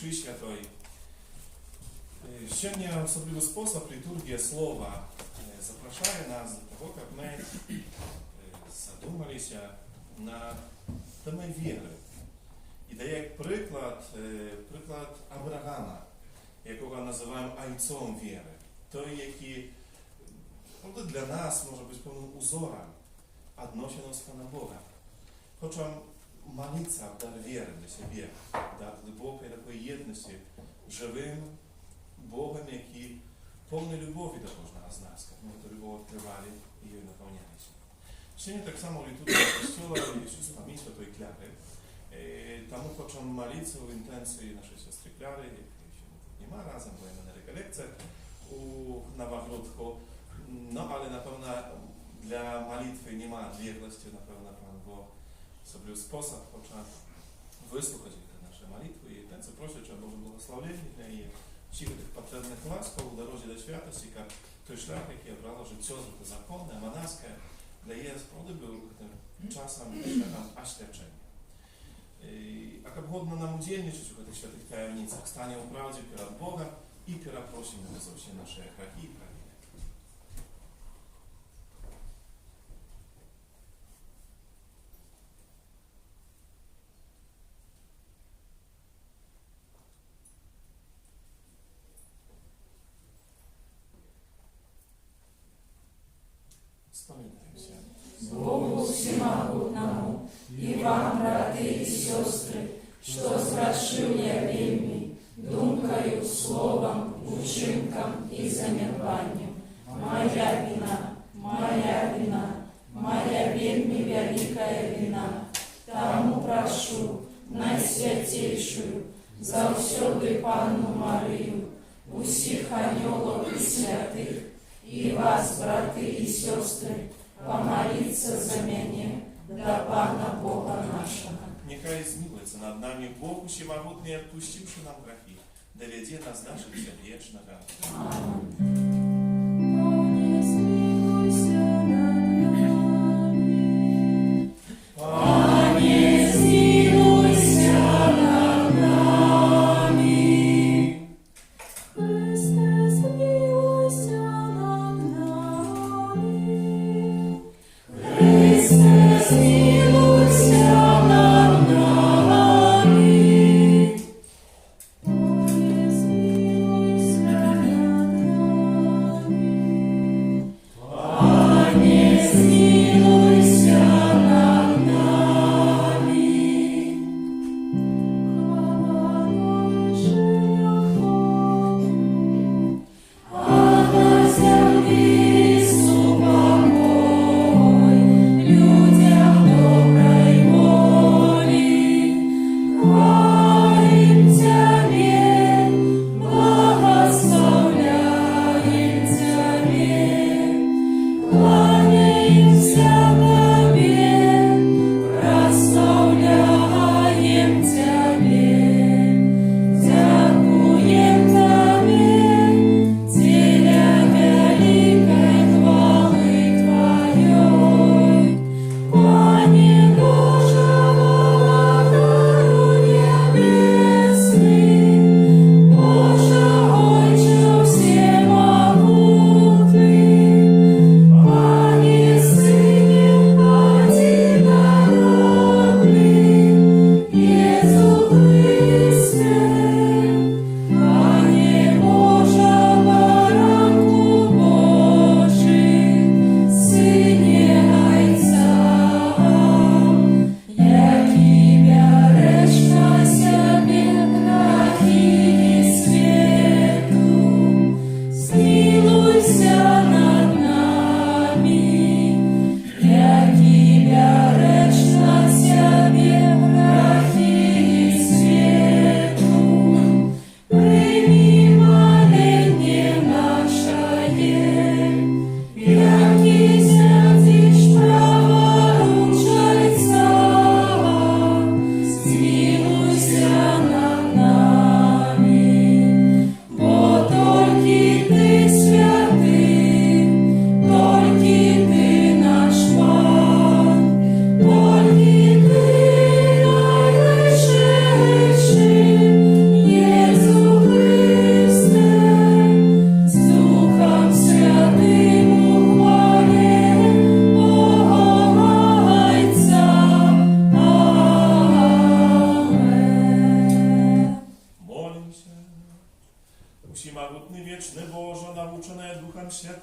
mszy świętej. Сегодня особливий спосіб літургія слова запрошує нас до того, як ми задумалися над темою віри. І дає як приклад Авраама, якого називаємо айцом віри. Той, який для нас може бути певним узором відносин з Пана Бога. Хочемо молитися в дар віри для себе, дар глибокої такої єдності живим Богом, який повний любові до кожного з нас, як ми цю любов відкривали і її наповнялися. Сьогодні так само літургія Костюла Ісус пам'ять Святої Кляри. Тому хочемо молитися в інтенції нашої сестри Кляри, якої ще тут нема разом, бо є на реколекціях у Новогрудку. No, ale na pewno dla modlitwy nie ma odległości, na pewno Pan Bóg sobie sposób chce wysłuchać te nasze modlitwy i ten co proszę, żeby Boże błogosławienie dla jej wszystkich tych potrzebnych łasków w drodze do świętości, jak той шлях, який обрало життя законне, монашське, для її справді був тим часом шляхом оświadczenia. A jak godno nam udzielniczyć w tych świętych tajemnicach, stanie w prawdzie przed Bogiem i prosimy o się nasze grzechy i prawie. Wspominajcie. Богу всемогутному и вам, браты и сестры, что зграшив я вельми, думкою, словом, учинком и замерванням. Моя вина, моя вельми великая вина. Тому прошу найсвятейшую, завсёды Панну Марию, усіх анёлов и святых, и вас, браты и сестры, помолиться за меня до Пана Бога нашего. Niechaj zmiłuje nad nami Bóg Wszechmogutny, odpuściwszy nam grzechy, dowiedzie nas do życia wiecznego. Amen.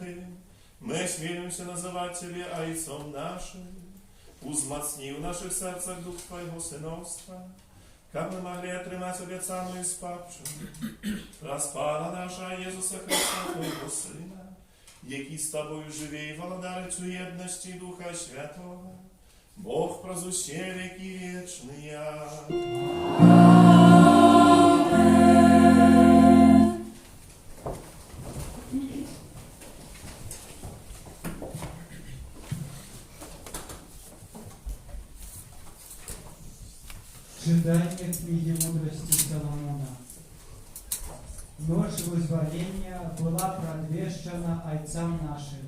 Святым, мы смелимся называть Тебе Отцом нашим. Узмацни в наших сердцах дух Твоего сыновства, как мы могли отримать обетованную спадщину. Распала наша Иисуса Христа, Твоего Сына, який з Тобою живе і володарить у єдності Духа Святого, Бог прозуще веки вечные. Читание книги мудрости Соломона. Ночь вызволения была предвещена отцам нашим,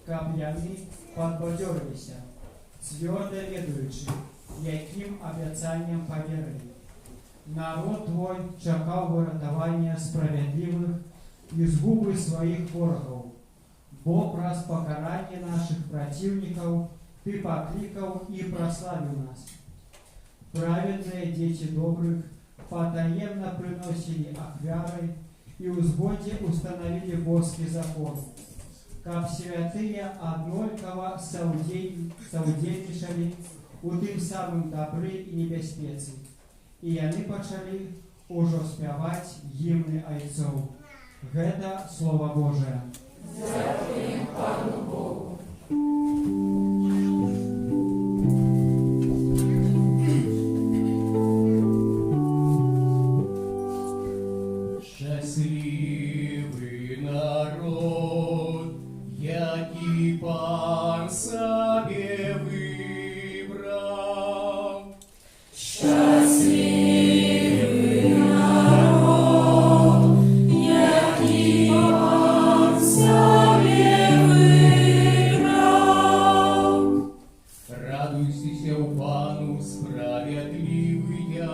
каб яны подбадьорилися, твердо ведаючи, яким обіцянням повірили. Народ твой чекав вирятування справедливих і згуби своїх ворогів, бо праз покарання наших противників ти покликав і прославив нас. Праведные дети добрых потаенно приносили ахвяры и в сбоде установили Божий закон, как святые однолького саудельничали у тым самым добры и небеспецы, и они почали уже спевать гимны Отцов. Это Слово Божие. Дякуємо Пану Богу. Щасливий народ, який Пан собі вибрав. Щасливий народ, який Пан собі вибрав. Радуйся у Пану справедливия,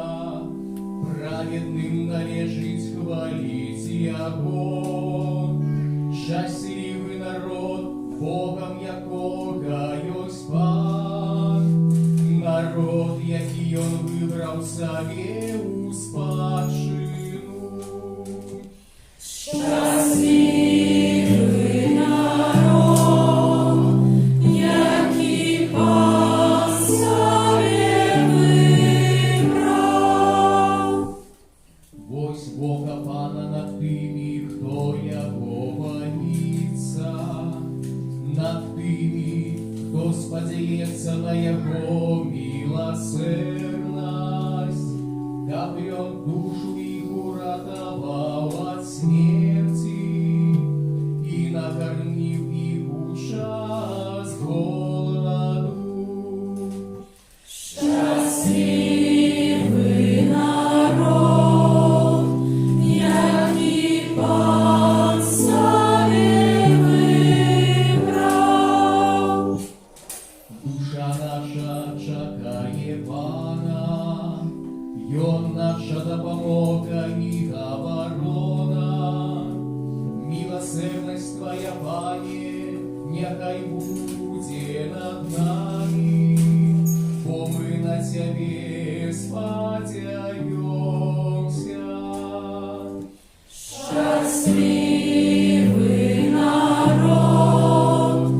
праведным належить хвалить Его. Щасливый народ, Богом якого ёсть Пан, народ, який Он выбрал себе у спадщину. Щасливий народ, який Пан собі вибрав. Вось Бога Пана над тими, хто Його боїться, над тими, хто сподівається на Його милосердность, как Он душу их уратовал от смерти и накормил их у час голоду. Щасливий народ, який Пан собі вибрав. Душа наша чекає Пана, Йон наша допомога і оборона. Милосердность Твоя, Пане, нехай буде над нами, бо ми на Тебе сподіваємося. Щасливий народ,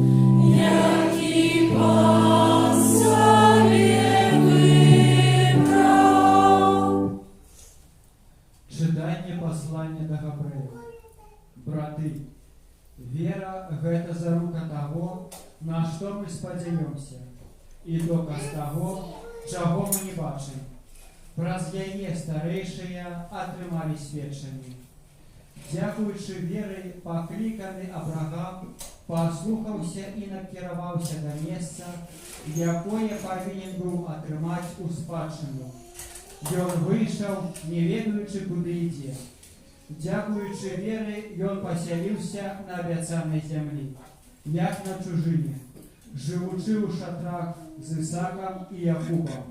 який Пан собі вибрав. Читание послания до Габрея. Браты, вера – это зарука того, на что мы сподіваємося, і доказ того, чого ми не бачимо. Праз яе старейшие атрымалі сведчанні. Дякуючи вірі, покликаний Авраам послухався і накіравався до місця, якое повинен був атрымаць у спадщину. Ён вийшов, не ведаючи, куди йде. Дякуючи вірі, ён поселився на обіцяній землі, як на чужині, живучи у шатрах з Ісаком і Якубом,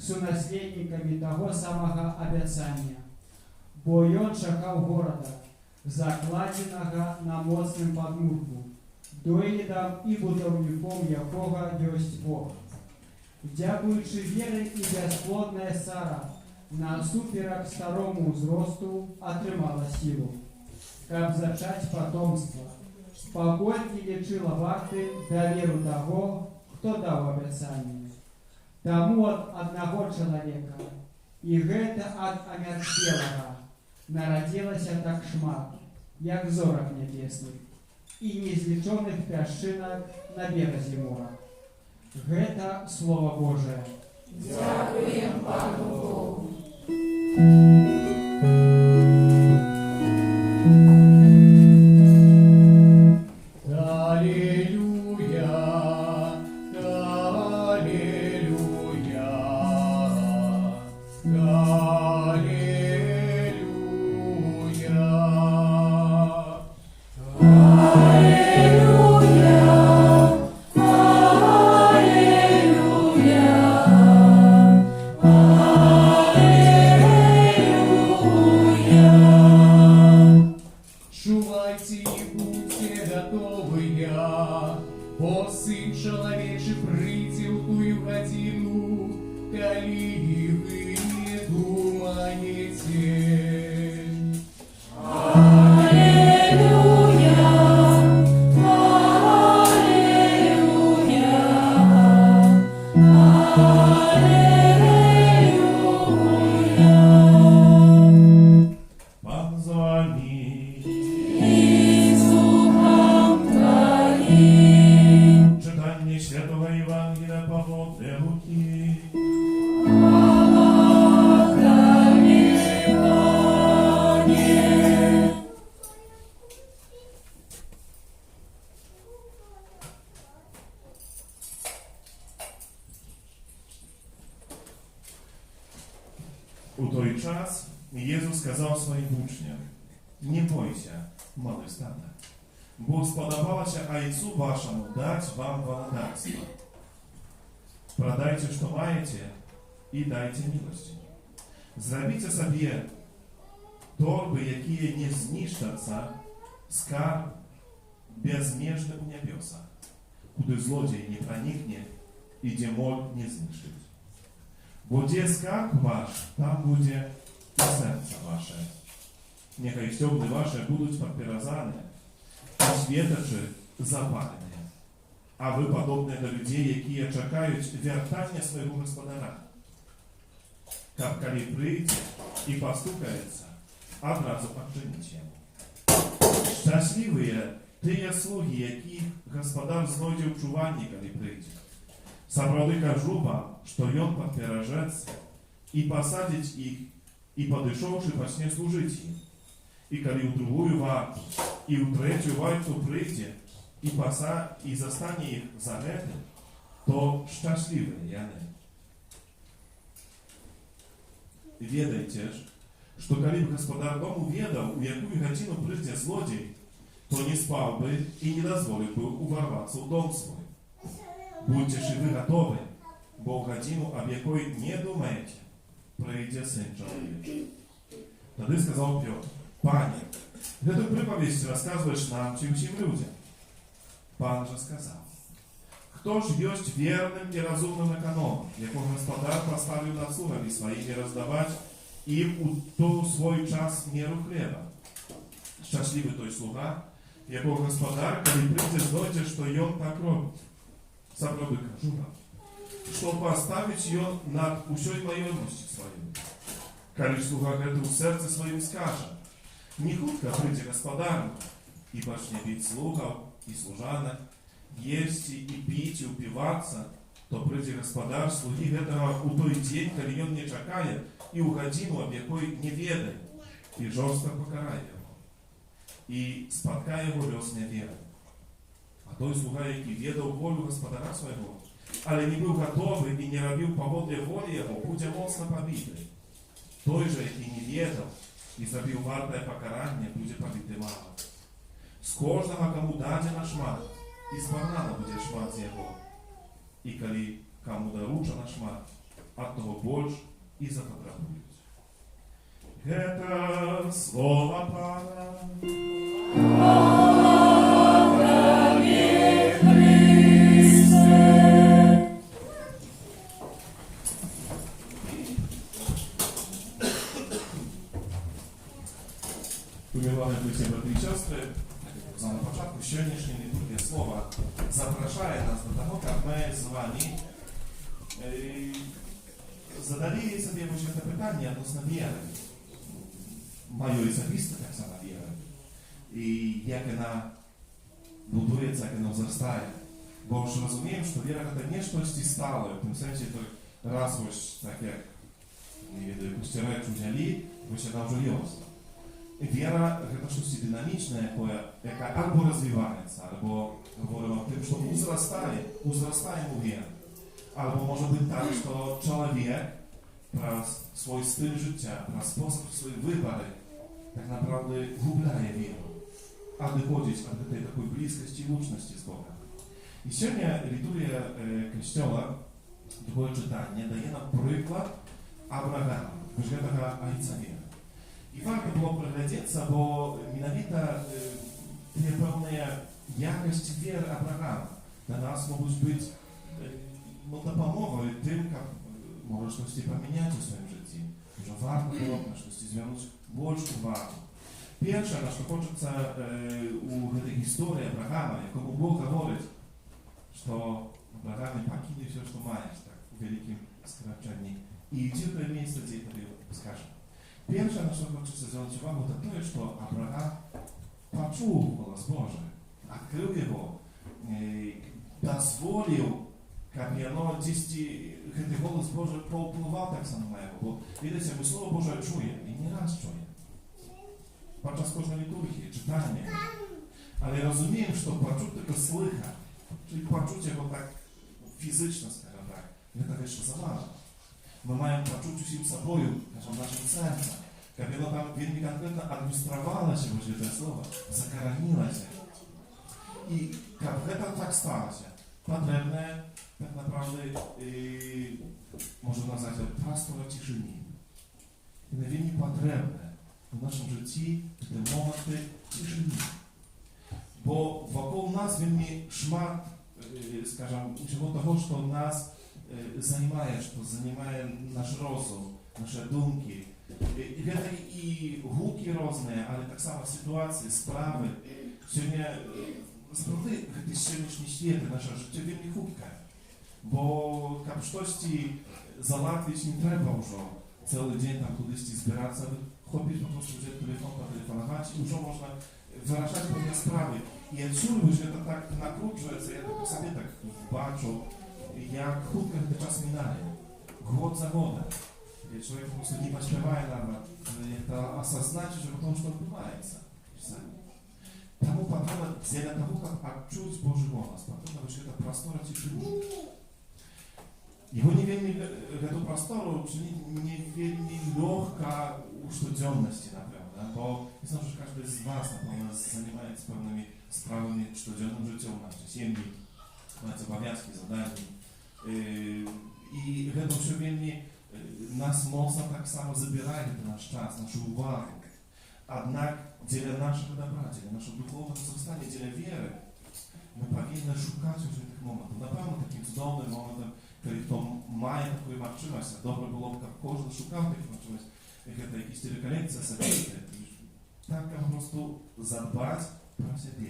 сунаследниками того самого обіцяння. Бо ён чекав города, закладеного на моцним подмурку, доїдом і будовником якого єсть Бог. Дякуючи вірі і безплодна Сара, насуперек старому зросту отримала силу, как зачать потомство, паколькі лічыла вартым даверу таго, хто даў абяцанне. Таму ад аднаго чалавека, і гэта ад амярцелага, нарадзілася так шмат, як зорак нябесных, і незлічоных пясчынак на беразе мора. Гэта Слова Божае. Дякуємо Пану Богу. Аллилуйя, аллилуйя, чувайте и будьте готовые, бо Сын Чалавечы прыйдзе ў тую гадзіну, калі вы не думаеце. Пан з вами. Читання Святого Євангелія Павла Луки. У той час Єсус сказав своїм учням: «Не бойся, мале стадо, бо сподобалося Айцу вашому дать вам володарство. Продайте, що маєте, і дайте милостиню. Зробіть собі торби, які не знищаться, скарб безмежний у небесах, куди злодій не проникне і де моль не знищить. Бо де скарб ваш, там буде і серце ваше. Нехай стебли ваші будуть підпіразані, а світочі запалені. А ви подобні до людей, які чекають вертання свого Господара. Как коли прийде і постукається, одразу відчиніть йому. Щасливі ті слуги, яких Господар знайде в чуванні, коли прийде. Справді кажу вам, що він підпіражеться і посадить їх, і подійшовши, почне служити їм. І коли в другую варту, і в третю варту прийде, і застане їх за гэтым, то щасливі яны. Ведайте ж, що коли б Господар дому ведав, у якую гадзіну прийде злодій, то не спав би і не дозволив би уварватися в дом свой. Будьте ж і ви готові, бо в гадзіну, об якої не думаєте, прийде Син Чоловічий. Тоді сказав Петр: «Пане, эту приповесть розказуєш нам чи всім людям?» Пан же сказав: «Хто ж єсть вірним і розумним економом, якого Господар поставив над слугами своїми роздавати їм у той свой час міру хліба? Щасливий той слуга, якого Господар, коли прийде, знайде, що він так робить. Справді кажу вам, що поставить він над усьою майорності своєю. Коли слуга гэта у серце своїм скаже: не хутка прийде Господару, і почне бить слугов і служанок, есть и пить, и упиваться, то прийде Господар слуги гэтага у той день, коли ён не чакае, і у гадзіну, об якой не ведае, і жорстко покарає його, і спаткає його лёс неверы. А той слуга, який ведаў волю Господара свайго, але не быў готовы і не робіў паводле волі яго, будзе моцна пабіты. Той же, який не ведаў і зрабіў вартае пакаранне, будзе пабіты мала. З кожнага, каму дадзена шмат, і спагнана будзе шмат з яго. І калі каму даручана шмат, ад того больш і запатрабуюць». Гэта слова Пана. Умілане, браття і сестри, самого початку, сьогоднішня літургія слова запрошує нас до того, як ми з вами задали собі це питання відносно віри. Мою особисто так само віри. І як вона будується, як вона зростає. Бо ж розуміємо, що віра це не щось стале, в тому сенсі, то раз ось так як не відаю, якусь речь взяли, ось вона вже є. Віра це щось динамічне, яке або розвивається, або говоримо тим, що узростає у вірі. Або може бути так, що чоловік про свій стиль життя, про спосіб свої вибори так naprawdę губляє віру, а доходить до такої близькості і лучності з Богом. І сьогодні літургія Kościoła, друге читання, дає нам приклад Авраама, Божого Айця віри. І варто було приглядатися, бо міновіта є певні якості віри Авраама. Для нас можуть бути допомогою тим, як може щось поміняти у своєму житті. Може варто було на щось звернути більшу увагу. Перше, на що хочеться у цій історії Авраама, якому Бог говорить, що Авраам, не покидай все, що маєш, так, у великому скороченні, і йди в те місце, де я тобі скажу. Перше, на що хочеться звернути увагу, це те, що Авраам почув голос Божий, відкрив його, дозволив, щоб воно дійсно, цей голос Божий повпливав так само на його. Бо, видите, ми Слово Боже чує, і не раз чує. Подчас кожної літургії, читання. Але розуміємо, що почути таке слиха, чи почути його так фізично, скажімо так, це дещо заважно. Ми маємо почути усім собою, скажімо, нашим серцем, щоб воно там вельми конкретно адмініструвалося, Боже Слово, закоронилося. І щоб це так сталося, потрібне, так naprawdę, можна назвати, простора тишини. І не вельми потрібне в нашому житті те моменти тишини. Бо вокруг нас вельми шмат, скажімо, всього того, що нас займає, що займає наш розум, наші думки. І це і гуки різні, але так само ситуації, справи. Сьогодні, справді, цей сьогоднішній світ, наше життя вельми хутке. Бо, щоб щось залатвити, не треба вже цілий день там кудись збиратися. Хопить po prostu wziąć telefon, potelefonować i już można wyrażać pewne sprawy. I odczuły, że to tak nakrótce, ja tak sobie tak baczę, jak chutkę ten czas minęło. Głód za głodem. Człowiek po prostu nie pośpiewaje nawet, jak to осознать, że to już odbywaється. Тому потрібно для того, як відчути Божий голос, потрібно вжити простора тишини. Его не вельми, эту простору не вельми легко у штоденности, напевно, бо я знаю, що кожен з вас, напевно, займається певними справами штоденним життям в нашій сім'ї, мають обов'язки, задання. І це все вельми нас моцно так само забирає наш час, нашу увагу. Однак, для нашого добра, для нашого духовного зростання, для віри, ми повинні шукати вже тих моментів. Напевно, таким чудовним моментом, хто має таку можливість, добре було б, як кожен шукав таку можливість, як це якісь реколекції особисті. Так, як просто задбати про себе,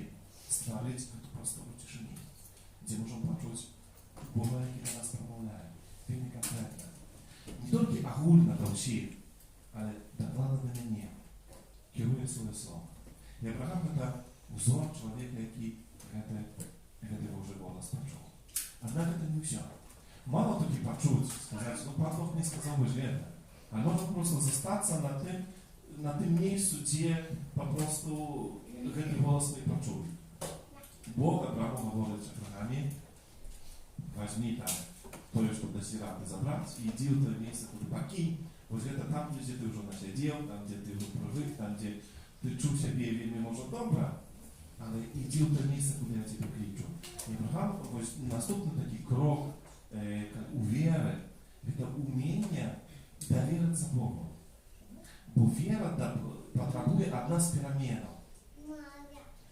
створити цю простору тишини, де можемо почути Бога, який нас промовляє, вельми конкретно. Не тільки огульно до всіх, але докладно до мене, керує своє слово. І Авраам – це узор чоловіка, який це Божий голос почув. Однак це не все. Мало таки почуть, сказать, ну Бог не сказал бы это. А можно просто застаться на тем месте, где просто этот голос не почули. Бог Аврааму говорит Аврааме, возьми там то, что до сира ты забрать, и иди в то место, куда покинь. Вот это там, где ты уже насидел, там, где ты уже привык, там, где ты чув себе вельми может добре, але иди в то место, куда я тебе кричу. И Авраам, наступный такой крок у віри, це уміння довіритися Богу. Бо віра потребує від нас перемену.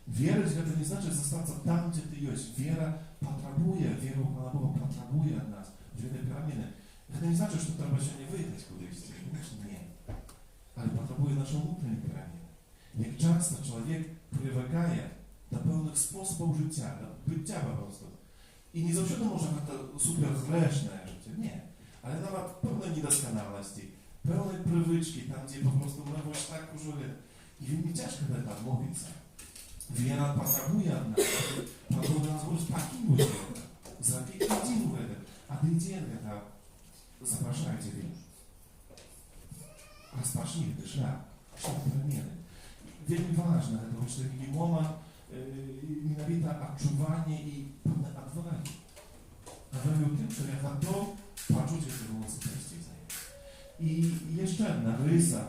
Віра це не значить залишатися там, де ти є. Віра потребує, віра у Бога потребує від нас. Це перемени. Це не значить, що треба ще не виїхати кудись. Ні. Але потребує нашої внутрішньої перемени. Як часто чоловік привикає do pełnych sposobów życia, do bycia po prostu. I nie zawsze może to super grzeszne życie, nie. Ale nawet pełne niedoskonałości, pełne prywyczki, tam gdzie po prostu my właśnie tak użyli. I mi ciężko tego odmówić. Wiele potrzebuje od nas. Pan Bóg nas już покинуть это. Забить один в это. А ты где это? Запрошайте Він. Розпочни ти шлях переміни. Вельми важно, тому що такий момент менавіта адчування і певне адварення. Адварення тим, що я готов почути велосипедистів. И еще одна рыса,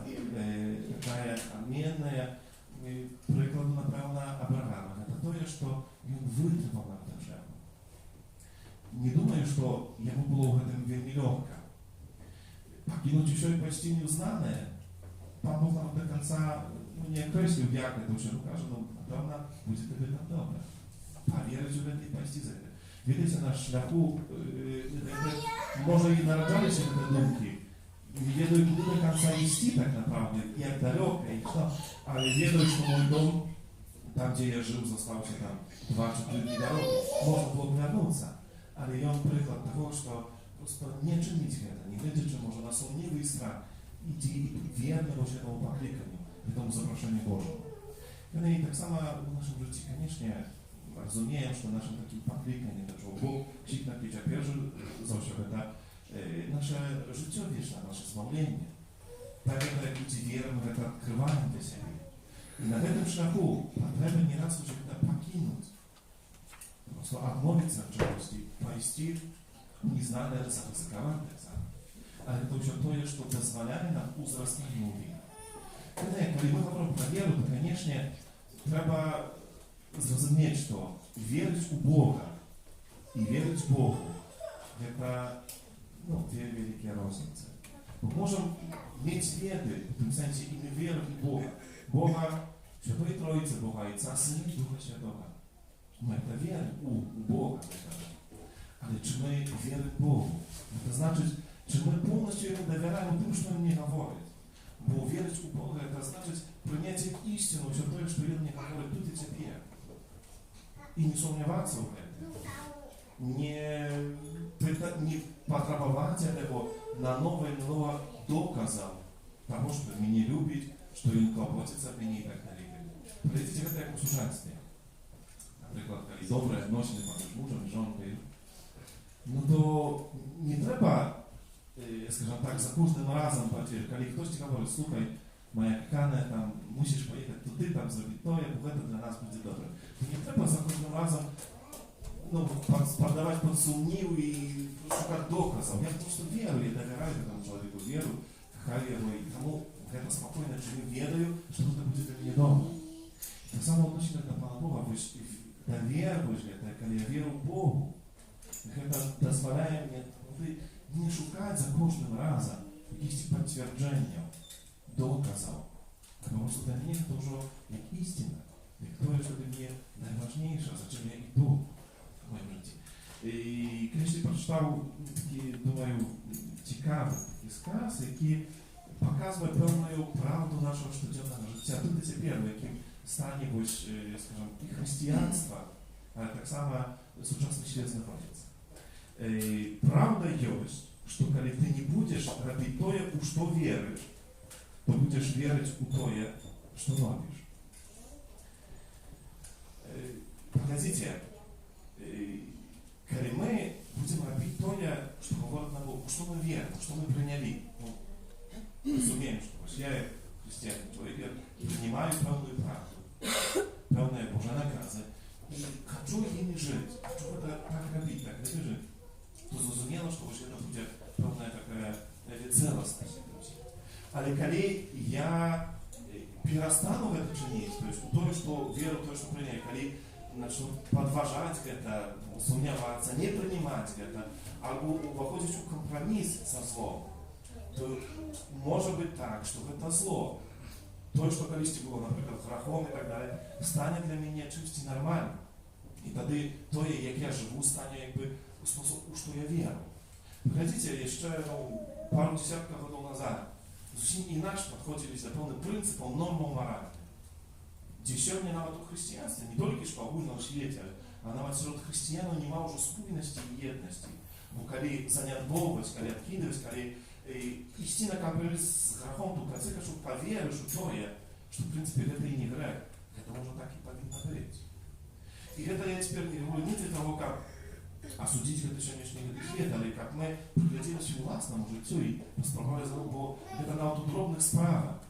такая обменная, прикладу, напевно, Авраама. Это то, что он вытримал на эту жертву. Не думаю, что ему было в этом вельми легко. Покинуть еще и почти неузнанное, Пан Бог нам до конца не окреслил, як это уже укажет, но, напевно, будет это добре. Поверить в это и пойти за это. Видите, на шляху, może i narodzali się te dumki, nie wiedzą, kiedy do końca iść tak naprawdę, jak daleko i co, ale wiedzą, że mój dom, tam gdzie ja żył, został się tam 2 czy 3 dni drogi. Można było wrócić, ale ja mam przykład tego, że po prostu nie czynić tego, nie wiedzieć, czy może na sądliwy strach iść wiernie się temu poklikaniu, temu zaproszeniu Bożemu. I tak samo w naszym życiu, koniecznie rozumiem, że naszym takim poklikaniem, że Bóg się napić, a pierwszy zawsze tak, nasze życie wieczne, nasze zbawienie. Tak jak ludzie wierzą, że to odkrywają dla siebie. I na tym szlaku potrzeba nieraz już to pokinąć. Po prostu odmówić się od czegoś i pójść nieznane, zaryzykowane. Ale to już to jest, co pozwala nam uzrastać mówi. Kiedy my mówimy o wierze, to koniecznie trzeba zrozumieć to, wierzyć u Boga i wierzyć Bogu. To dwie wielkie różnice. Bo możemy mieć wiedzę w tym sensie i my wierzymy w Boga. Boga, Świętej Trójcy, Boga Ojca, Syna i Ducha Świętego. My to wierzymy u Boga. Ale czy my wierzymy Bogu? To znaczy, czy my pełnością Jemu dowieramy tym, co On nie mówi. Bo wierzyć u Boga to znaczy przyjęcie istiny, że to jest, co On nie mówi, tu i teraz. I nie sądziewać się w tym. Nie potrzebować tego na nowe dokazał того, что меня любит, что он заботится о мне и так далее. Видите, это как usłużeństwie. Наприклад, коли добре відносини між мужем і жінкою, ну то не треба, скажімо так, за кожним разом, коли хтось тебе говорить, слухай, моя кохана, там, мусиш поїхати туди, там, зробити то, бо це для нас буде добре. То не треба за кожним разом подавать под сумнів и шукать доказов. Я просто верю, я доверяю этому человеку, верю, кохаю его, и тому это спокойно живу, верю, что это будет для меня дома. Так само относится до Пана Бога, та вера, это когда я верю в Богу, это дозволяет мне не шукать за каждым разом каких-то подтверждений, доказов, потому что для меня это уже как истина, и то, что для меня najważniejsze, зачем я иду. I kiedyś przeczytał taki, думаю, ciekawy skaz, jaki pokazuje pełną prawdę naszego codziennego życia. Tu do teraz, w jakim stanie byś, скажем, i chrześcijaństwa, ale tak samo współczesny świat znajduje. Prawda jest, że kiedy ty nie będziesz robić to, u co wierzysz, to będziesz wierzyć u to, co robisz. Powiedzcie, когда мы будем робить то, что говорит нам Бог, что мы верим, что мы приняли. Разумеем, что я христианин, человек, я принимаю полную правду, полное Божье наказы, и хочу ими жить, хочу это так робить, так жить. То зрозумело, что это будет полная такая целостность. Але когда я перестану это чинить, то есть то, что верю, то, что приняю, когда начну подважать это, сомневаться, не принимать это, albo выходишь в компромисс со злом, то может быть так, что это зло, то, что колись было, например, грехом и так далее, станет для меня чисто нормально. И тогда то, как я живу, станет якби способ, у что я верю. Глядите, еще пару десятков годов назад совсем иначе подходили до полным принципам нормам морали. Дзе сёння нават у хрысціянстве, не толькі ж па агульным свеце, а нават сярод хрысціянаў няма ўжо спойнасці і еднасці. Бо калі занядбоўваць, калі адкідваць, калі ісці на кампроміс з грахом, то працэка, што паверыш у тое, што, в прынцыпе, гэта і не грэх. Гэта ўжо так і павінна быць. І гэта я цяпер не говорю не для того, каб асудзіць гэта сённяшні гэты свет, але каб мы прыглядзеліся ўласнаму жыццю і паспрабавалі зрабіць, бо гэта нават у дробных справах.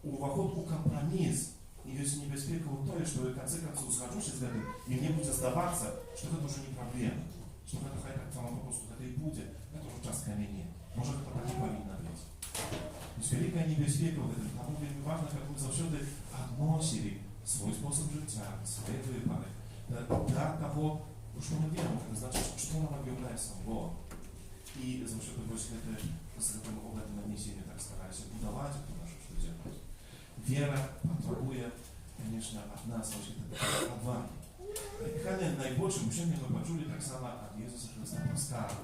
Уваход у кампраміс. І ёсць небяспека ў тое, што ў канцы канцоў згаджуся з гэтым, і мне будзе здавацца, што гэта ўжо не праблема. Што гэта хай так само папросту гэта і будзе, гэта ўжо частка мяне. Можа, гэта так і павінна быць. Ёсць вялікая небяспека ў гэтым, таму вельмі важна, каб мы заўсёды адносілі свой спосаб жыцця, свае выбары, да таго, што мы верым, гэта значыць, што нам аб'яўляе сам Бог. І заўсёды вось гэта, з гэтым аднесеннем так стараюся будаваць у нашу штодзённасць. Вера патрабуе, конечно, ад нас адвагі. Хай найбольшым сёння мы пачулі таксама ад Езуса Хрыста пра скарб.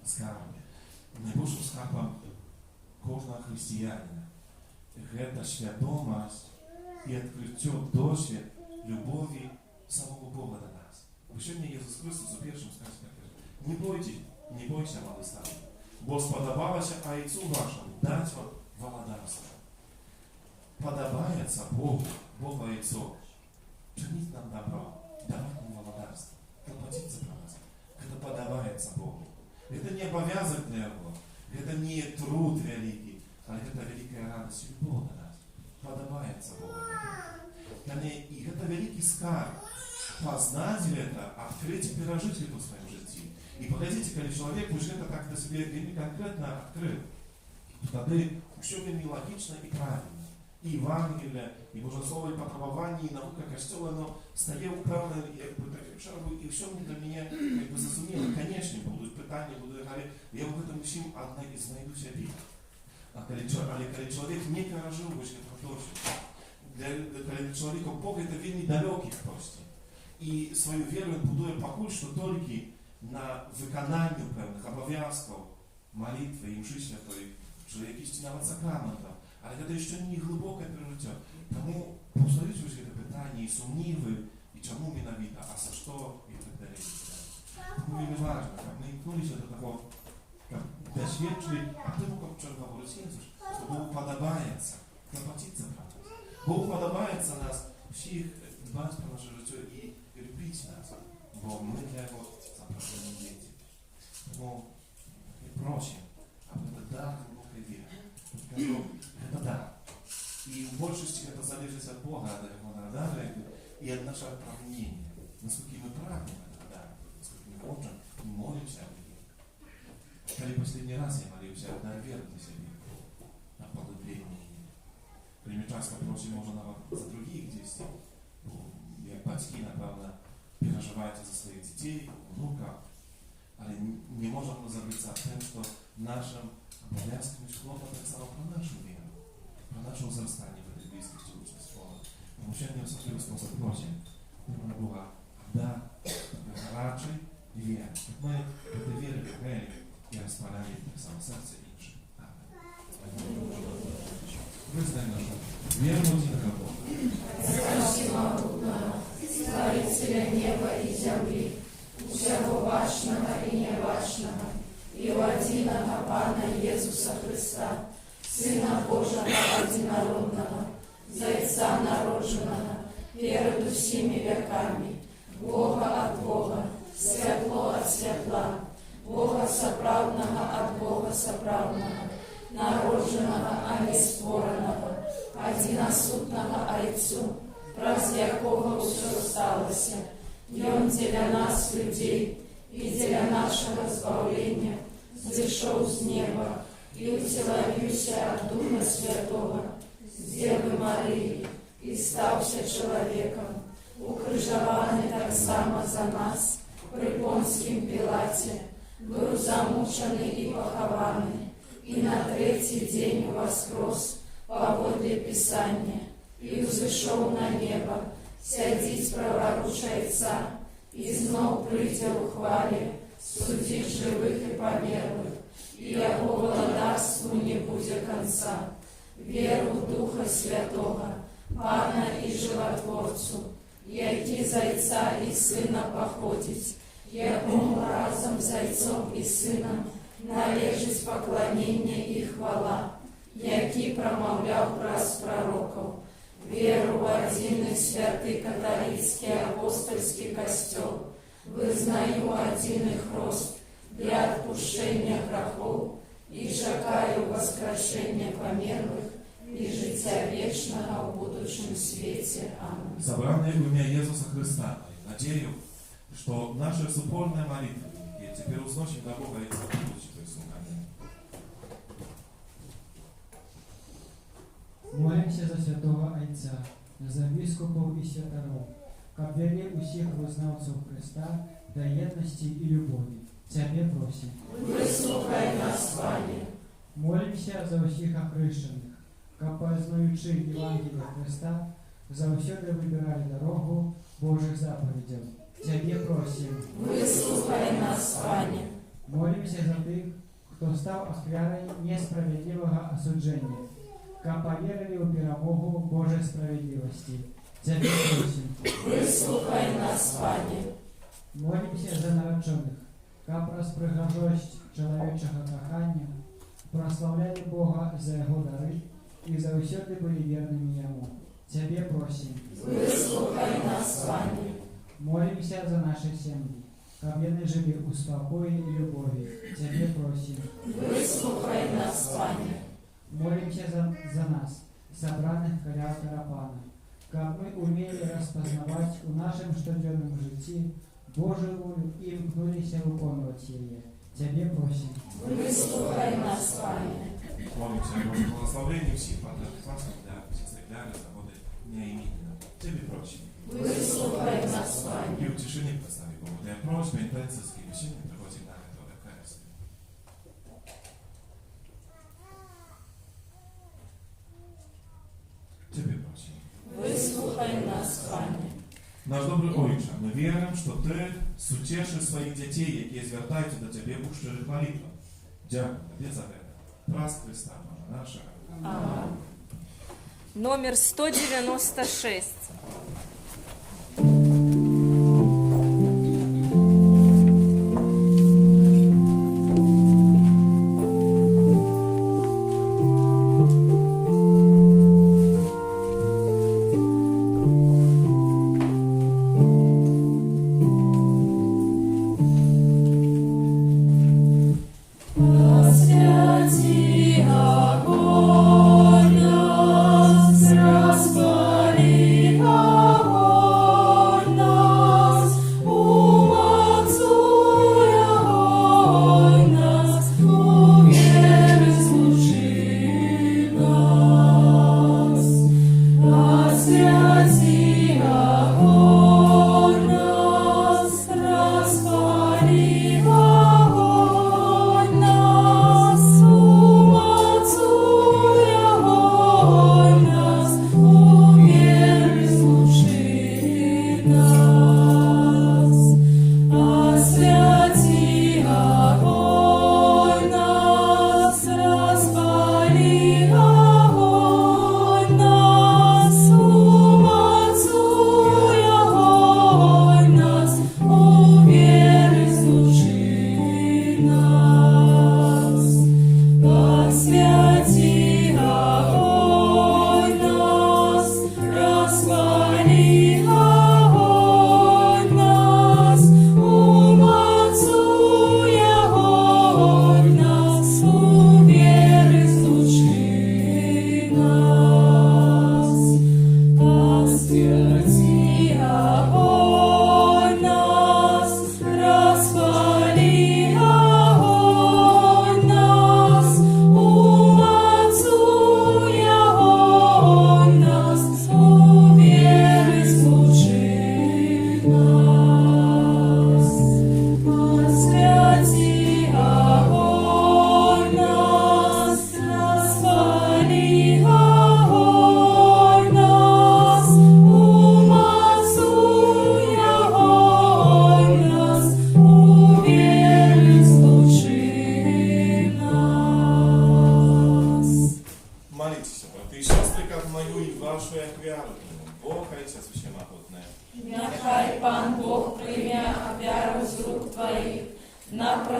Скарб. Найбольшым скарбам кожнага хрысціяніна гэта свядомасць і адкрыццё досвед любові самого Бога да нас. Бо сёння Езус Хрыстос у першым сказе кажа: не бойся, малы стары, бо спадабалася айцу вашаму даць вам валадарства. Подобается Богу, Богу айцо, чинить нам добро, давать нам валадарство, заплатиться про нас. Это подобается Богу. Это не обовязок для Его, это не труд великий, а это великая радость и любовь до нас. Подобается Богу. И это великий скарб. Познать это, открыть и пережить это в своем жизни. И погодите, когда человек уже это как-то себе конкретно открыл, то тогда все вельми логично и правильно. І Євангелія, і божеслове потребування, і наука Костюла, но стає впевнено, якби так, якщо і все для мене, якби зрозуміло, звісно, будуть питання, будуть говорити, я в этом всім одна і знайду себе. Але коли чоловік не пережив ось це досвід, коли чоловіка Бог це вельми далекий просто. І свою віру він будує поки що тільки на виконанні певних обов'язків, молитви і мші святої, що якісь навіть сакраментів. Але це ще не глибоке пережиття. Тому повторюсь ось це питання і сумніви, і чому міновіта, а за що, і так далі. Тому вельми важливо, щоб ми імкнулися до такого, щоб досвідчили, а тому, як вчора говорить Ісус, що Богу подобається заплатити за нас. Богу подобається нас всіх дбати про наше життя і любити нас, бо ми для Його запросені діти. Тому ми просимо, аби це дар глибокої віри. Кажу, это да. И в большости это зависит от Бога, от Его дара и от нашего правления. Насколько мы прагнем этого дара, насколько мы можем и молимся об нем. Когда последний раз я молился, дай веру для себя, на подобрение. Когда мы часто просим уже за других действий, как батьки, напевно, переживаете за своих детей, внуков, але не можем забыться о том, что нашим обов'язком і школом так само про нашу віру, про наше зростання в этой близькості участі слова. Тому що не особливо спосіб просим, вона була да, радший і віра. Щоб ми этой віри вірили і розпаляли так само серце інших. Аминь. Визнаємо нашу віру тільки Бога. Всемогутного, Створителя неба и земли, всего важного и неважного, и у единого Пана Иисуса Христа, Сына Божьего Одинородного, Зайца народженного, перед всеми веками, Бога от Бога, светло от светла, Бога соправдного от Бога соправдного, народженного, а не створенного, одиносутного Отцу, раз якого все сталося, и Он для нас, людей, и для нашего избавления, зашел с неба и утеловился от Духа Святого, с Девы Марии, и стався человеком, укрыжованный так само за нас, при Понским Пилате, был замученный и похованный, и на третий день воскрес поводле Писания, и взошел на небо, сядить праворуч Отца, и знов прийде у хвале, судить живых и померлых, и Его владарству не будет конца. Веру в Духа Святого, Пана і животворцу, які зайця і сина походять, якому разом зайцом і сином належить поклоніння і хвала, який промовляв праз пророков, віру в один і святий католицький апостольський костел, визнаю один і хрост для відпущення грехов і чекаю воскрешення померлих і життя вічного в будущем світі. Аминь. Собранные в имя Иисуса Христа, надею, что наши супольные молитвы и теперь узночим до Бога и будущих прислугания. Молимся за святого Отця, за біскупів і святарів, каб вели усіх визнавців Христа до єдності і любові. Тебе просим. Вислухай нас, Пане. Молимся за усіх охрещених, каб познаючи Євангелія Христа, завсюди вибирали дорогу Божих заповідей. Тебе просим. Вислухай нас, Пане. Молимся за тих, хто став охвярою несправедливого осудження, каб повірили у перемогу Божої справедливості. Тебе просим. Вислухай нас, Пане. Молимся за народжених, каб розпригажость чоловічого кохання прославляли Бога за Його дари і завсюди були вірними Йому. Тебе просим. Вислухай нас, Пане. Молимся за наші сім'ї, каб вони жили у спокої і любові. Тебе просим. Вислухай нас, Пане. Молимся за нас, собраних коля Карапана, каб ми умели розпознавати у нашому щоденному житті Божию волю і мкнулися виконувати її. Тебе просим. Вислухай нас, Пане. Молимся о Божьем благословении всех патриархов, для честных для свободы неименно. Тебе просим. Вислухай нас, И Пане. в тишине постави Богу. Для просьбы интенсивские вещения приходим на это каяться. Тебе просим. Вислухай нас, Пане. Наш добрий Отче, ми віримо, що Ти сутешиш своїх дітей, які звертаються до Тебе у щирих молитвах. Дякую Тобі за це. Прас Христа, Пана нашого. Аминь. Номер 196. Святи огонь нас, распали огонь.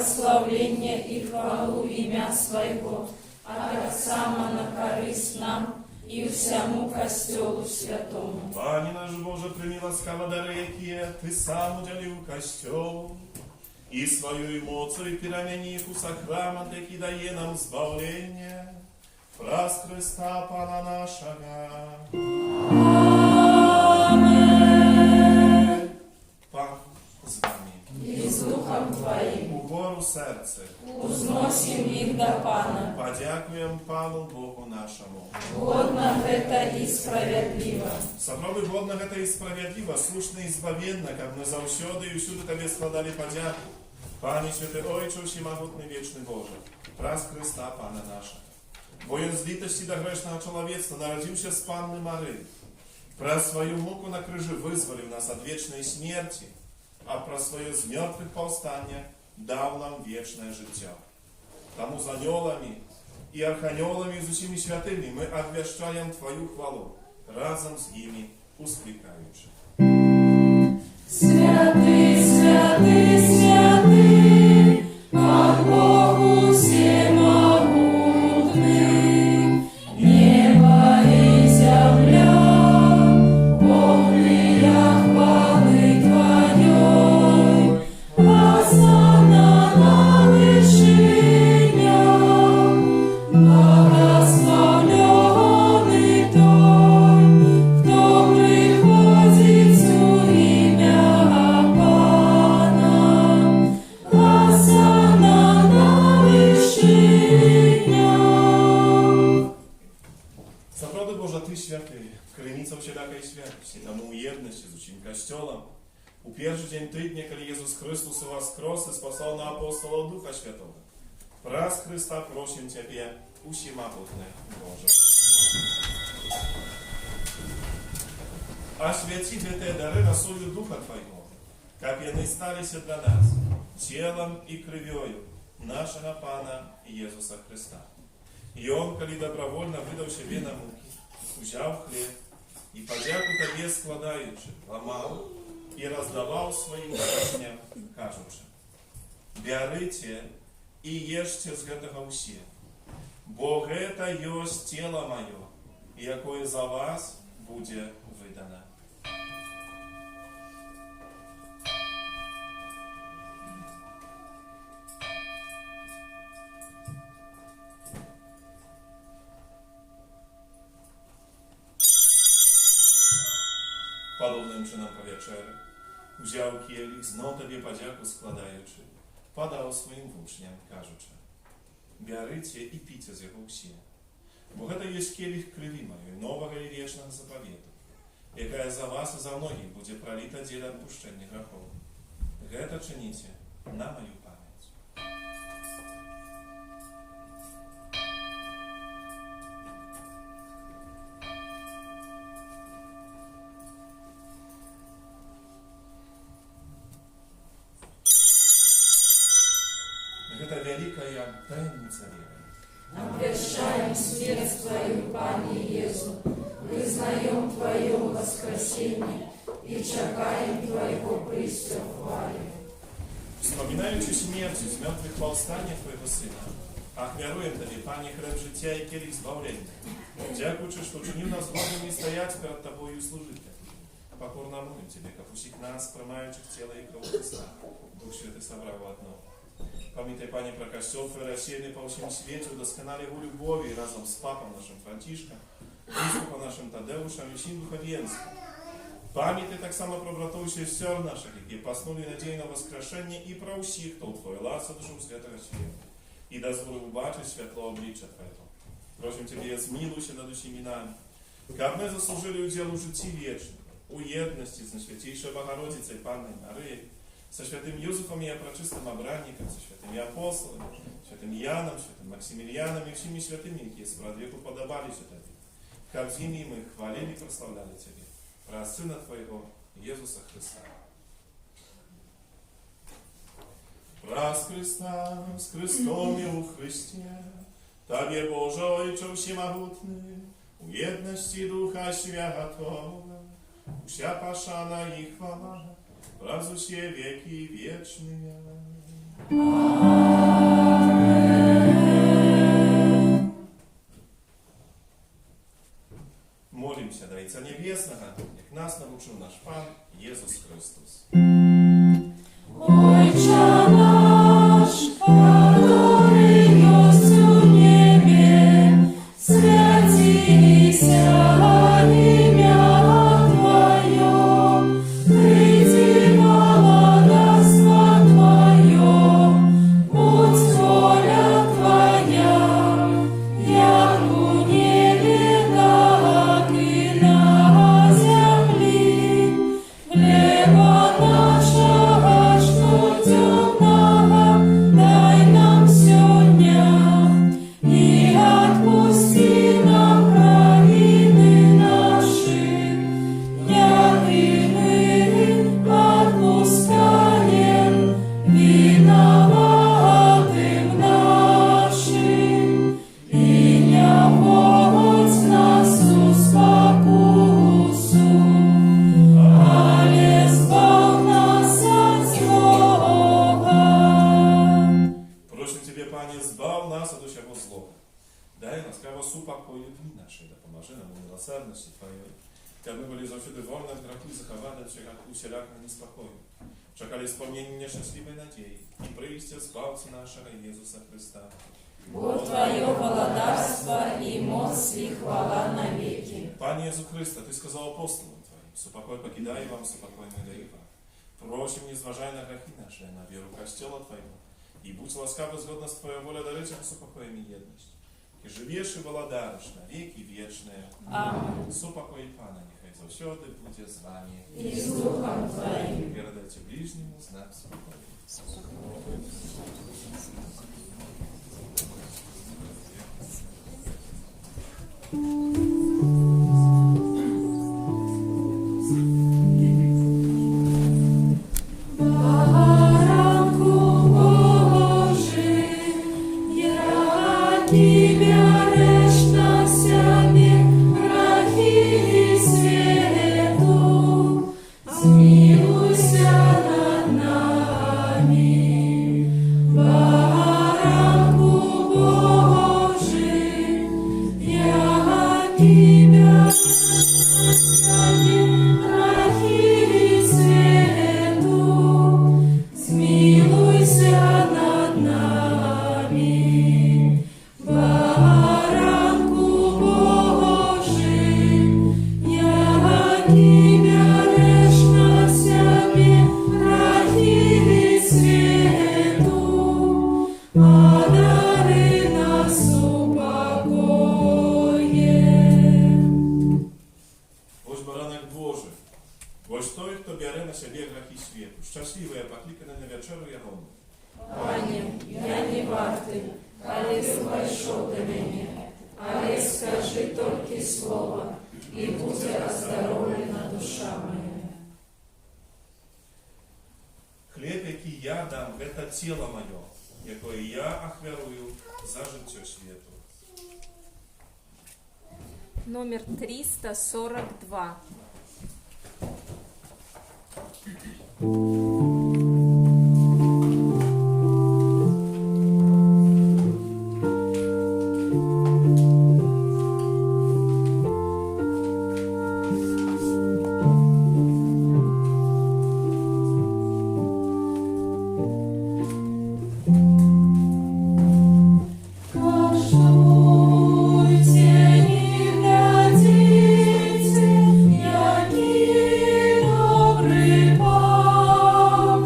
прославление и хвалу имя Своего, а так само на корысть нам и всему костелу святому. Пане наш Боже, прими ласкаво дари, які Ти сам уділив костьолу, і свою емоцію перемені їх у сакрамент, який дає нам збавлення. Праз Христа Пана нашого. Amen. Пан з вами. И с Духом Твоим Угору серце. узносим их до Пана. Подякуємо Пану Богу нашому. Годно это и справедливо. Сапраўды годна гэта і справядліва, слушна і збавенна, каб мы заўсёды і ўсюды Табе складалі падзяку. Пане святы Ойче, всемагутны вечны Боже, праз Христа Пана нашага. Бо Ён з літасці да грэшнага чалавецтва нарадзіўся з Панны Мары. Праз сваю муку на крыжы вызваліў нас ад вечнай смерці, а праз сваё з мёртвых паўстанне даў нам вечнае жыццё. Таму з анёламі і арханёламі з усімі святымі мы абвяшчаем Тваю хвалу, разам з імі усклікаючы. Святый, святый, святый, как Богу всемогутный, небо и земля, полная хвалы Твоей, Осанна на вышинях, благословленный Той, кто приходит в имя Пана. Осанна на вышинях. Сапраўды, Божа, Ты святы, крыніца ўсялякай святосці, таму ў єднасці з усім касцёлам у першы дзень тыдня, калі Єзус Христос воскрес і спасаў на апостолаў Духа Святого. Праз Христа просім Цябе, усемагутны Боже. Освяці гэтыя дары расолью Духа Твайго, каб яны сталіся для нас целам і крывёю нашага Пана Єзуса Христа. І Он, калі добровольно выдаў сябе на мукі, узяў хлеб і падзяку Табе складаючы, ламаў і раздаваў сваім вучням, кажучы: «Бярыце і ешце з гэтага ўсе, бо гэта ёсць цела маё, якое за вас будзе выдана». Падобным чынам па вячэры узяў келіх, зноў Табе падзяку складаючы, падаў сваім вучням, кажучы: «Бярыце і піце з яго ўсе, бо гэта ёсць келіх крыві маёй, новага і вечнага запавету, якая за вас і за многіх будзе праліта дзеля адпушчэння грахоў. Гэта чыніце на маю памяць». Гэта вялікая таямніца веры. Обращаем смерть Твою, Пане Иису, вызнаем Твое воскресение и чекаем Твоего прийстя в хвале. Wspominaючи смерть з мертвых повстання Твоего Сына, ахвяруем Табе, Пане, хлеб життя і келих збавлення, дякуючи, що учинив нас годними стоять перед Тобою і служити. Покорно молим Тебе, как усіх нас, приймаючих тіло і кров Христа, Дух Святий собрав одно. Пам'ятай, Пане, про костел Твой рассеянный по всем свете, удосконали его любові разом з папом нашим Франтишком, біскупом нашим Тадеушем і всім духовенством. Пам'ятай так само про братов і сестер наших, які поснули надію на воскрешення, і про всіх, хто у Твоє ласо душу святого світу, і дозволив убачити світло обличчя Твоего. Просим Тебе, змилуйся над усіми нами, как мы заслужили удел у житті вічного, у єдності з Найсвятейшою Богородицею Панною Марией, со святым Юзефом и пречистым обранником, со святыми апостолами, святым Яном, святым Максимилианом и всеми святыми, які спрадвеку подобались Тебе. Как з ними мы хвалили и прославляли Тебе, про Сына Твоего, Иисуса Христа. Праз Христа, с Христом и у Христе, Тебе, Боже, Ойче всемогутный, у єдності Духа Святого, вся пошана и хвала, раз усе веки вечные. Аминь. nauczył nasz Pan Jezus Chrystus. Ojcze nasz, który jest u niebie, святися ім'я Твоє, прийди владарство Твоє, будь воля Твоя, як у небі, так і на землі. Хлеба нашого щоденного дай нам сьогодні, і отпусти нам провини наші, як і ми отпускаєм виноватим нашим. І не вводь нас у спокусу, але збав нас от злого. Просим Тебе, Panie, zbaw nas od всякого злого. Дай ласкаво супокой любви нашей, да поможи нам в милосердности Твоей. Как мы были завсюди wolne od grachów zachowane усіляко неспокою. Czekali wspomnienie nieszczęśliwej nadziei i przyjście Zbawcy naszego Jezusa Chrysta. Бо Твое владарство и моц и хвала навеки. Panie Jezu Chryste, Ty сказал апостолам Твоим, супокой покидай вам, супокой мы даю вам. Просим, не зважай на грехи наши, на веру Костела Твоего, и будь ласкавы згодно с Твоей волей дарить нам супокоем и едность. И живешь и володаришь на веки вечные. Аминь. Супокой Пана, нехай завсёды будет с вами. И с Духом Твоим. Передайте ближнему знак спокоя. Баранку Божий, я Тебя речь на себе, грехи и свету, смилуйся над нами. Баранку Божий, я Тебя речь на себе, грехи и свету, смилуйся над нами. Баранку Божий, я Тебя речь на себе, грехи и свету, подари нас упокоєм. Ось баранок Божий, ось той, хто бере на себе грехи світу. Щасливий, покликаний на вечеру Ягону. Пані, я не вартий, але Ти прийшов до мене, але скажи тільки слово, і буде оздоровлена душа моя. Хліб, який я дам, це тіло моє, яке я охверую за життя світу. Номер 342. Коштуйте і глядите, який добрий Пан.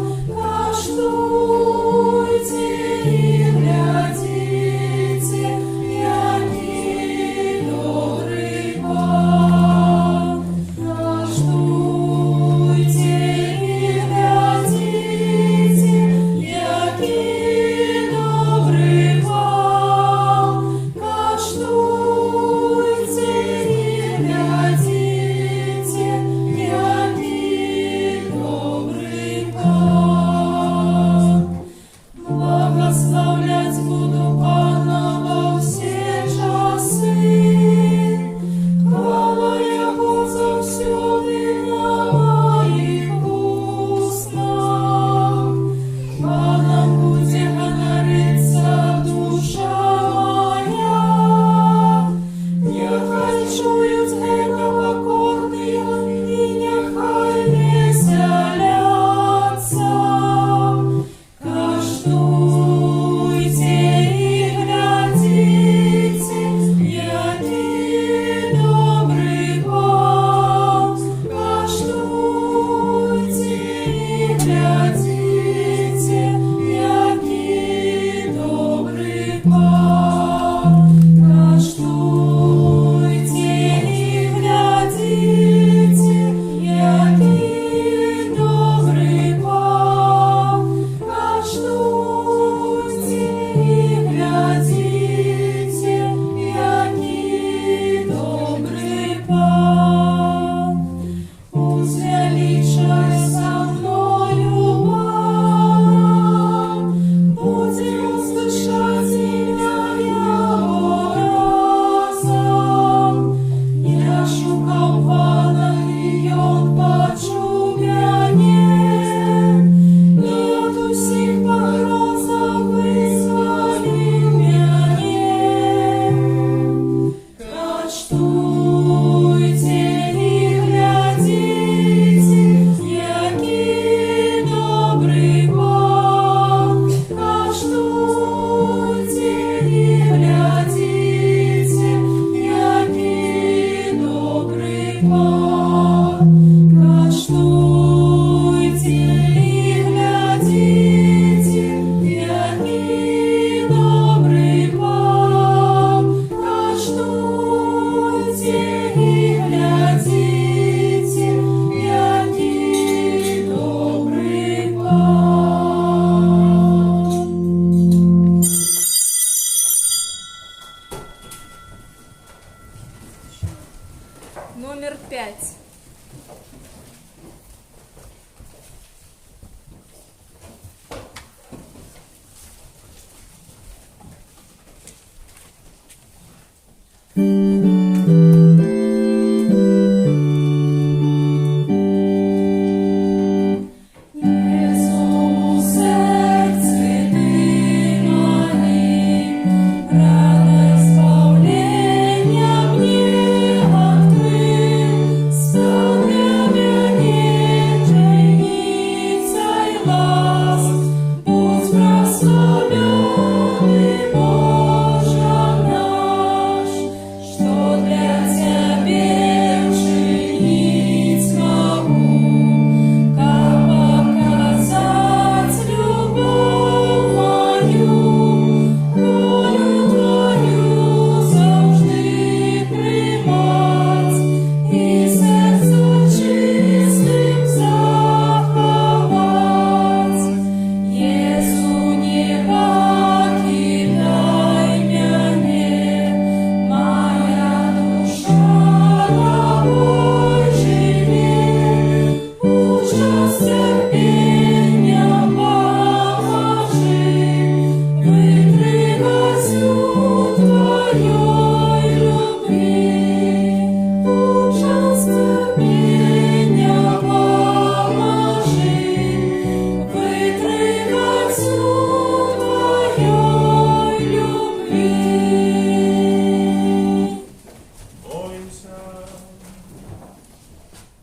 Номер 5.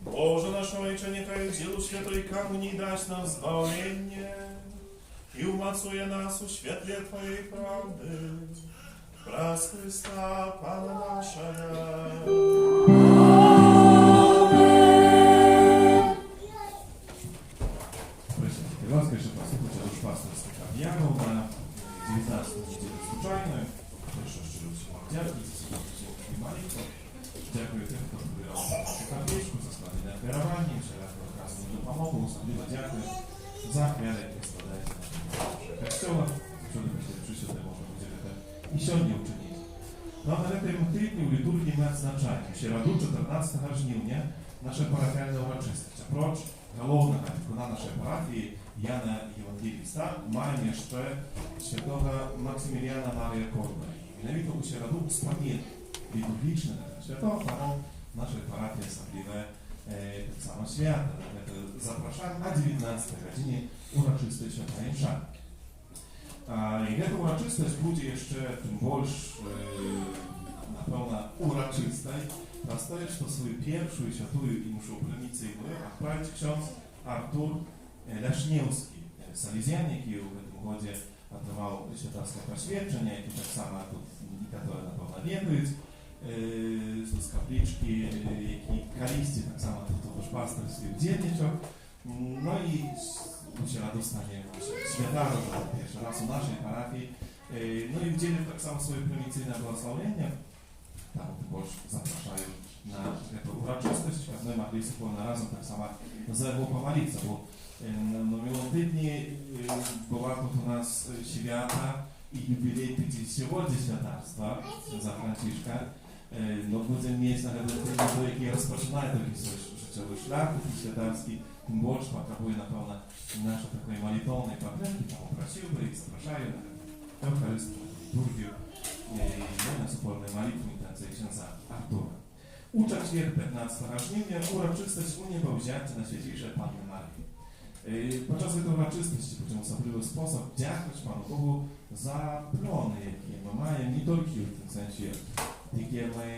Боже наш Отче, нехай в ділу святой камені дасть нам збавлення і умацує нас у світлі Твоєї правди. Праз Христа, Пана нашого. Простите, ласка, що послухайте душпастерських об'явів на 19 неділю звичайної. Що щиро всім вам дякую за сьогодні молитву. Дякую тим, хто збирав нашу табличку, за складення керування, всіляко оказану допомогу. Особливо дякую за хвилю, які складається на нашого костюма. Що не myślę, що не можна буде і сьогодні вчинити. No, na tej modlitwie w liturgii my odznaczamy w środę 14 żniwnia nasze parafialne uroczystości. Oprócz głównego ikona naszej parafii Jana Ewangelista mamy jeszcze świętego Maksymiliana Maria Kolbe. I mianowicie u środę wspomnienie liturgiczne świętego panu naszej parafii osobliwe tak samo święta. Zapraszamy o 19 godzinie uroczystej świętej mszy. I ta uroczystość będzie jeszcze tym больше na pewno uroczystej, prostoje, że swoją pierwszą świętą mszę plemnicę odprawić ksiądz Artur Leszniewski, salezjanin, który w tym godzie oddawał świętowskie poświadczenie, jak i tak samo тут niektóre na pewno wiedzieć, z kapliczki, jak i kaliści, tak samo тут duszpasterstwie udzielniczał. No i się radosnie świętaro, że pierwszy raz u naszej parafii No i wdzieli tak samo swoje prymicyjne błogosławienie. Tam też zapraszają na tę uroczystość, a my mogli wspólnie razem tak samo za jego pomalić, bo no milodydni była tu u nas święta i jubilej 50-lecia świętarstwa za Franciszka. No będziemy mieć nawet to, jaki rozpoczynają taki swój życiowy szlak, taki świętarski, tym больше потребує, напевно, нашої такої молитовної потребки, тому просив би їх, запрошую на Евхаристію, літургію, на супольну молитву інтенції księdza Artura. У четвер 15 жовтня урочистость Унібовзяття на Святейшей Panny Marii. Podczas tej uroczystości będziemy w особливий sposób dziękować Panu Bogu za plony, jakie my mamy, nie tylko w tym sensie, jakie my,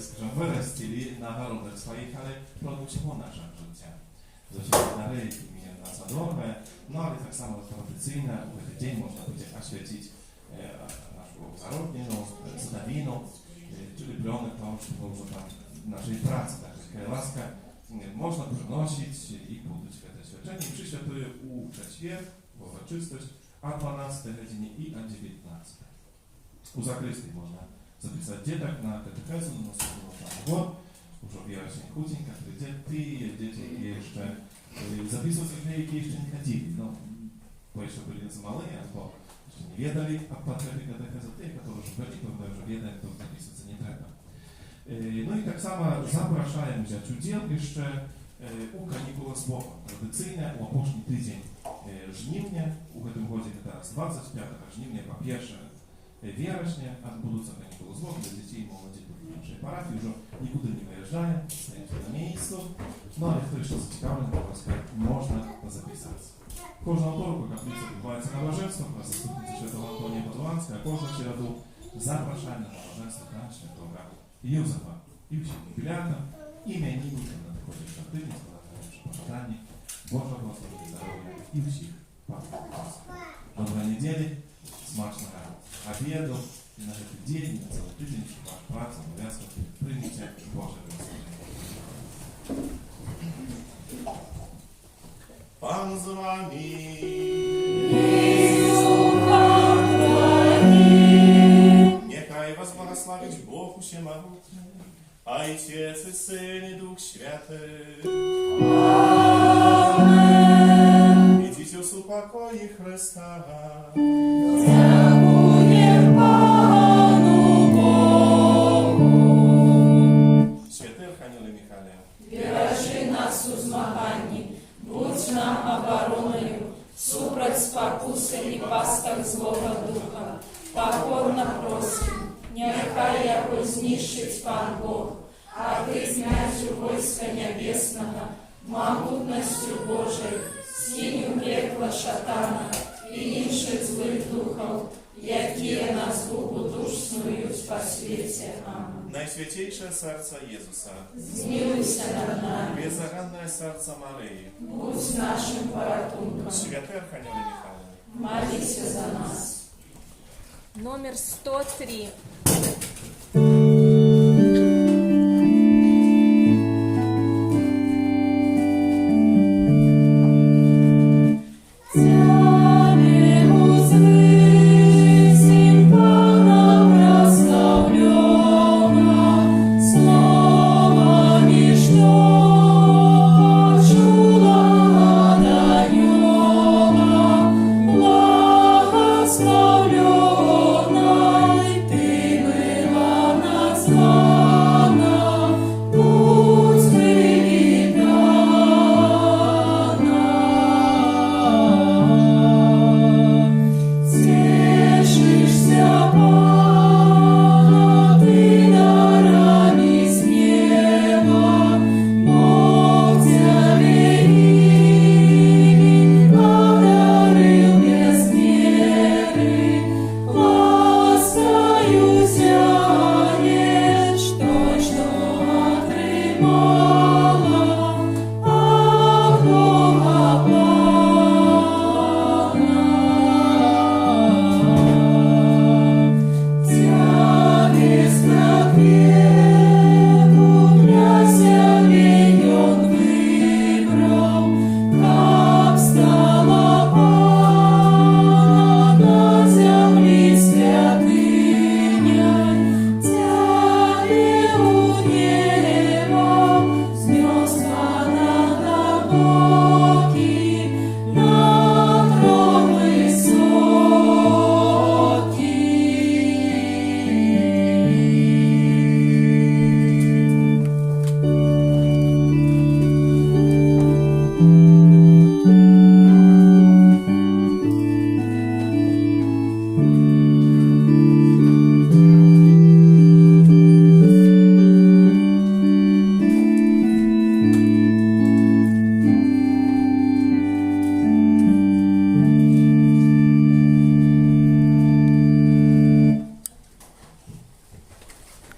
скажем, wyrastili na warunkach swoich, ale plony całego naszego życia. Zasięgi dary, jakie nas adoruje, no ale tak samo tradycyjne, w ten dzień można będzie oświecić naszą zarodniną, cudowinę, czyli plony, to już tam naszej pracy, taka łaska można przynosić i budzić święte świadczenie. Przyświętuję u четвер, w uroczystość, a 12 godzinie i a 19. U zakrystii można zapisać dzieciak na katechezę, na następną tam już obiera się chucinka, dzieci jeszcze zapisują sobie, jakie jeszcze nie chodzili. No, bo jeszcze byli za małe, albo jeszcze nie wiedzieli o potrzebie katechezy, tych, którzy już byli, to już wiedzą, to zapisać nie trzeba. No i tak samo zapraszają wziąć udział jeszcze u kanikuły z Bogiem. Tradycyjne, u opoczny tydzień żniwnia, u tym godzie teraz 25 żniwnia, po 1 września, a budąca kanikuły z Bogiem dla dzieci i młodzi w naszej parafii już nikudy nie wyjeżdżają, stoją na miejscu. No ale kto jeszcze zaciekawiony, po prostu można zapisać. Кожного торку каплиця відбувається набоженство, про заступницю Святого Антонія Падуанська, а кожну середу запрошення на набоженство та Святого Józefa i всім юбілятам, іменинникам на такої шатині, складаючи пожелання, Божого благословення, здоров'я і всіх пам'ятників. Доброї неділі, смачного обіду, і на цей день, на цілий тиждень, щоб ваш праця, обов'язково прийміть Боже благословення. Pan z wami. Niechaj was błogosławić Bóg Wszechmogący, Ojciec i Syn i Duch Święty. Amen. Idźcie w pokoju Chrysta. Dziękuję Panu Bogu. Święty Archaniele Michale, Бережи нас у змаганні, будь нам обороною, супроть спокуси і пасток злого духа. Покорно просим, нехай яко знищить Пан Бог, а ти, князю войска небесного, могутностью Божией, синю пекла шатана и інших злых духов, які нас благодушнують по світі. Амин. Najświętejsze serce Jezusa, Zmiłuйся над нами, bezzagadne serce Maryi, будь нашим порятунком, Święty Archaniele Michale, молися за нас. Номер 103.